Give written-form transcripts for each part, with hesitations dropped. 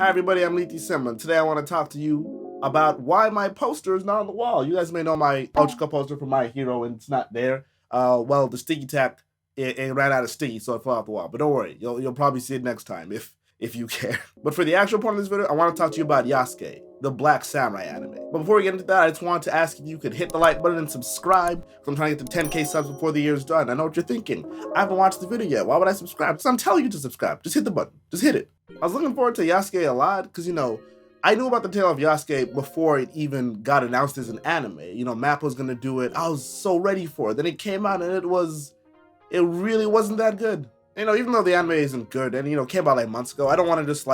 Hi everybody, I'm LeeTSimba, and today I want to talk to you about why my poster is not on the wall. You guys may know my Ultra poster for My Hero, and it's not there. Well, the sticky tack, it ran out of sticky, so it fell off the wall. But don't worry, you'll probably see it next time if you care. But for the actual part of this video, I want to talk to you about Yasuke, the Black Samurai anime. But before we get into that, I just wanted to ask if you could hit the like button and subscribe, because I'm trying to get to 10K subs before the year's done. I know what you're thinking. I haven't watched the video yet. Why would I subscribe? Because I'm telling you to subscribe. Just hit the button. Just hit it. I was looking forward to Yasuke a lot, because, I knew about the tale of Yasuke before it even got announced as an anime. Mappa was gonna do it. I was so ready for it. Then it came out and it really wasn't that good. Even though the anime isn't good and, it came out like months ago, I don't want to just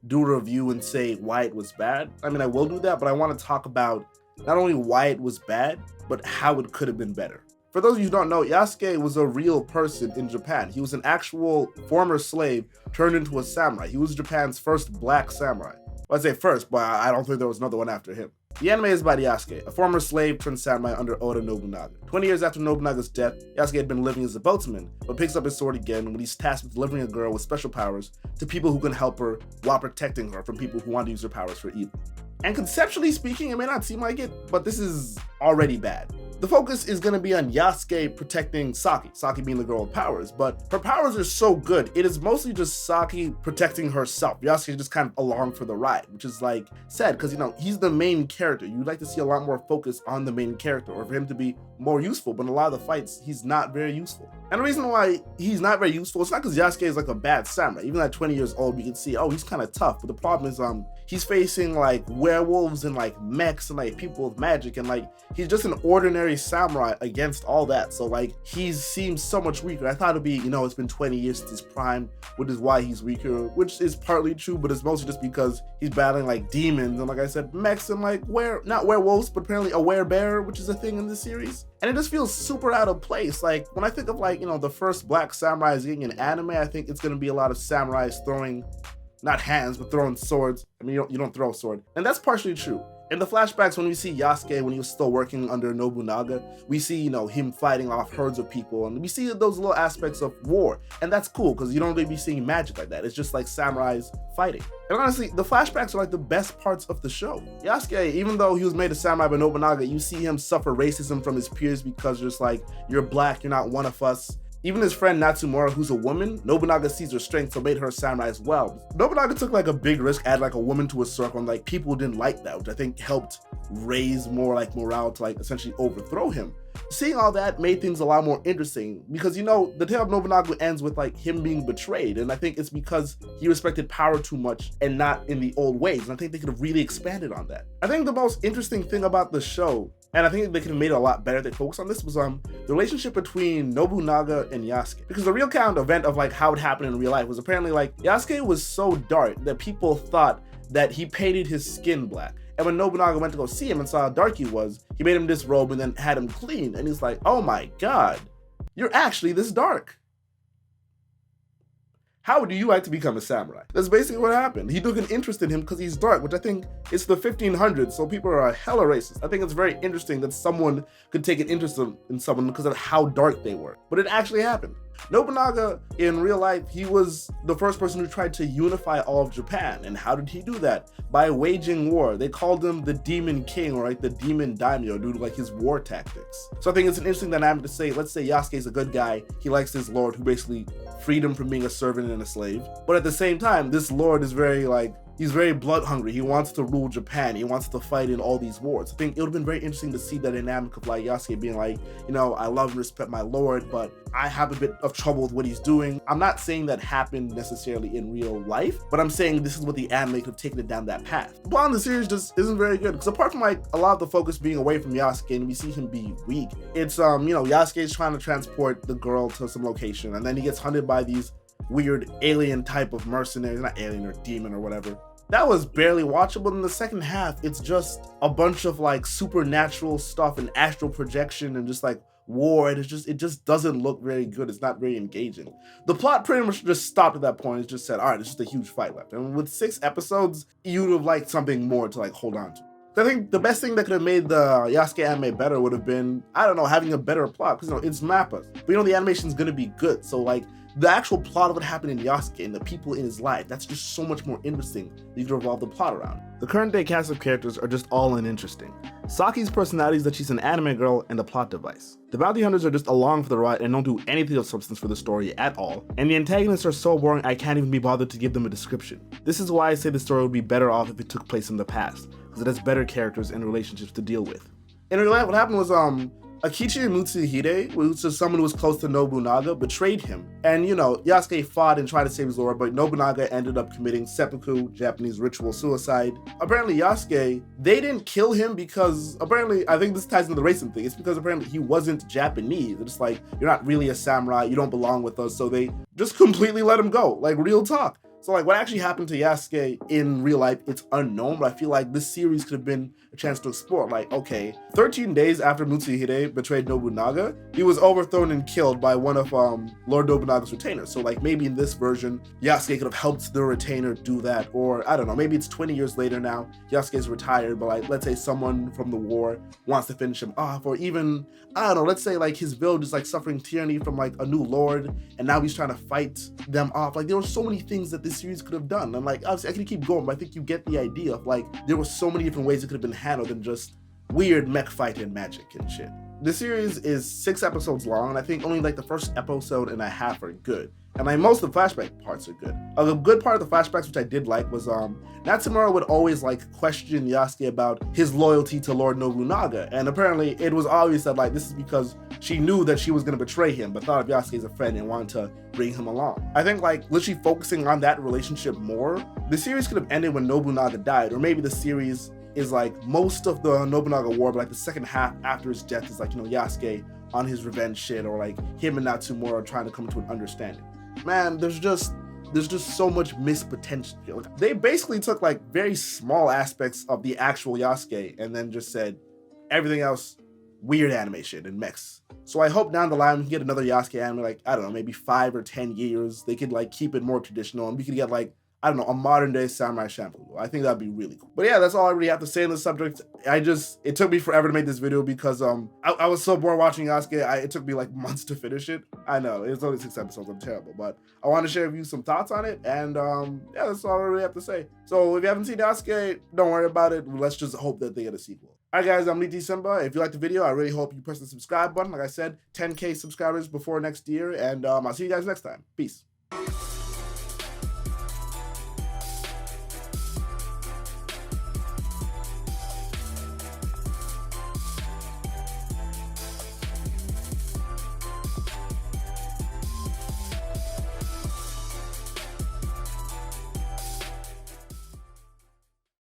do a review and say why it was bad. I mean, I will do that, but I want to talk about not only why it was bad, but how it could have been better. For those of you who don't know, Yasuke was a real person in Japan. He was an actual former slave turned into a samurai. He was Japan's first black samurai. Well, I'd say first, but I don't think there was another one after him. The anime is about Yasuke, a former slave turned samurai under Oda Nobunaga. 20 years after Nobunaga's death, Yasuke had been living as a boatsman, but picks up his sword again when he's tasked with delivering a girl with special powers to people who can help her while protecting her from people who want to use their powers for evil. And conceptually speaking, it may not seem like it, but this is already bad. The focus is going to be on Yasuke protecting Saki being the girl with powers, but her powers are so good, it is mostly just Saki protecting herself. Yasuke is just kind of along for the ride, which is sad, because he's the main character. You'd like to see a lot more focus on the main character, or for him to be more useful, but in a lot of the fights, he's not very useful. And the reason why he's not very useful, it's not because Yasuke is a bad samurai. Even at 20 years old, you can see, oh, he's kind of tough, but the problem is he's facing werewolves and mechs and people with magic, and he's just an ordinary samurai against all that. So he seems so much weaker. I thought it'd be, it's been 20 years since his prime, which is why he's weaker, which is partly true, but it's mostly just because he's battling demons and, like I said, mechs and not werewolves, but apparently a werebear, which is a thing in this series. And it just feels super out of place. When I think of the first black samurais getting an anime, I think it's gonna be a lot of samurais throwing, not hands, but throwing swords. I mean, you don't throw a sword. And that's partially true. In the flashbacks, when we see Yasuke when he was still working under Nobunaga, we see, him fighting off herds of people, and we see those little aspects of war. And that's cool, because you don't really be seeing magic like that. It's just samurais fighting. And honestly, the flashbacks are the best parts of the show. Yasuke, even though he was made a samurai by Nobunaga, you see him suffer racism from his peers because just you're black, you're not one of us. Even his friend Natsumura, who's a woman, Nobunaga sees her strength, so made her a samurai as well. Nobunaga took a big risk, add a woman to his circle, and people didn't like that, which I think helped raise more morale to essentially overthrow him. Seeing all that made things a lot more interesting, because the tale of Nobunaga ends with him being betrayed, and I think it's because he respected power too much and not in the old ways, and I think they could have really expanded on that. I think the most interesting thing about the show, and I think they could have made it a lot better, they focused on this, was the relationship between Nobunaga and Yasuke. Because the real event of how it happened in real life was apparently Yasuke was so dark that people thought that he painted his skin black. And when Nobunaga went to go see him and saw how dark he was, he made him disrobe and then had him cleaned. And he's like, oh my God, you're actually this dark. How do you like to become a samurai? That's basically what happened. He took an interest in him because he's dark, which I think it's the 1500s, so people are hella racist. I think it's very interesting that someone could take an interest in someone because of how dark they were. But it actually happened. Nobunaga, in real life, he was the first person who tried to unify all of Japan. And how did he do that? By waging war. They called him the Demon King, or the Demon Daimyo, due to his war tactics. So I think it's an interesting dynamic to say, let's say Yasuke's a good guy. He likes his lord who basically freed him from being a servant and a slave. But at the same time, this lord is very he's very blood hungry. He wants to rule Japan. He wants to fight in all these wars. I think it would have been very interesting to see the dynamic of Yasuke being I love and respect my lord, but I have a bit of trouble with what he's doing. I'm not saying that happened necessarily in real life, but I'm saying this is what the anime could have taken it down that path. The plot in the series just isn't very good, because apart from a lot of the focus being away from Yasuke and we see him be weak, it's Yasuke is trying to transport the girl to some location, and then he gets hunted by these weird alien type of mercenaries, not alien or demon or whatever. That was barely watchable. In the second half, it's just a bunch of supernatural stuff and astral projection and just war, and it just doesn't look very good. It's not very engaging. The plot pretty much just stopped at that point. It just said, all right, it's just a huge fight left. And with 6 episodes, you'd have liked something more to hold on to. I think the best thing that could have made the Yasuke anime better would have been, I don't know, having a better plot, because it's Mappa. But the animation's gonna be good, so the actual plot of what happened in Yasuke and the people in his life, that's just so much more interesting that you can revolve the plot around. The current day cast of characters are just all uninteresting. Saki's personality is that she's an anime girl and a plot device. The bounty hunters are just along for the ride and don't do anything of substance for the story at all, and the antagonists are so boring I can't even be bothered to give them a description. This is why I say the story would be better off if it took place in the past, because it has better characters and relationships to deal with. In real life, what happened was Akichi Mutsuhide, which is someone who was close to Nobunaga, betrayed him. And Yasuke fought and tried to save his lord, but Nobunaga ended up committing seppuku, Japanese ritual suicide. Apparently Yasuke, they didn't kill him because, apparently, I think this ties into the racing thing, it's because apparently he wasn't Japanese. It's like, you're not really a samurai, you don't belong with us, so they just completely let him go, like real talk. So like what actually happened to Yasuke in real life, it's unknown, but I feel like this series could have been a chance to explore. Like, okay, 13 days after Mutsuhide betrayed Nobunaga, he was overthrown and killed by one of Lord Nobunaga's retainers. So like maybe in this version, Yasuke could have helped the retainer do that, or I don't know, maybe it's 20 years later now, Yasuke's retired, but like let's say someone from the war wants to finish him off, or even, I don't know, let's say like his village is like suffering tyranny from like a new lord, and now he's trying to fight them off. Like there were so many things that this series could have done, and like obviously I can keep going, but I think you get the idea of like there were so many different ways it could have been handled than just weird mech fight and magic and shit. The series is 6 episodes long, and I think only like the first episode and a half are good, and like most of the flashback parts are good. A good part of the flashbacks which I did like was Natsumura would always like question Yasuke about his loyalty to Lord Nobunaga, and apparently it was obvious that like this is because she knew that she was going to betray him, but thought of Yasuke as a friend and wanted to bring him along. I think like literally focusing on that relationship more, the series could have ended when Nobunaga died, or maybe the series is like most of the Nobunaga war, but like the second half after his death is like, Yasuke on his revenge shit, or like him and Natsumura trying to come to an understanding. Man, there's just so much missed potential. Like, they basically took like very small aspects of the actual Yasuke and then just said everything else weird animation and mechs. So I hope down the line we can get another Yasuke anime, like, I don't know, maybe 5 or 10 years. They could like keep it more traditional, and we could get like, I don't know, a modern day Samurai Champloo. I think that'd be really cool. But yeah, that's all I really have to say on this subject. It took me forever to make this video because I was so bored watching Yasuke. It took me like months to finish it. I know, it's only 6 episodes, I'm terrible, but I want to share with you some thoughts on it, and yeah, that's all I really have to say. So if you haven't seen Yasuke, don't worry about it. Let's just hope that they get a sequel. Alright guys, I'm LeeTSimba. If you liked the video, I really hope you press the subscribe button. Like I said, 10K subscribers before next year, and I'll see you guys next time. Peace.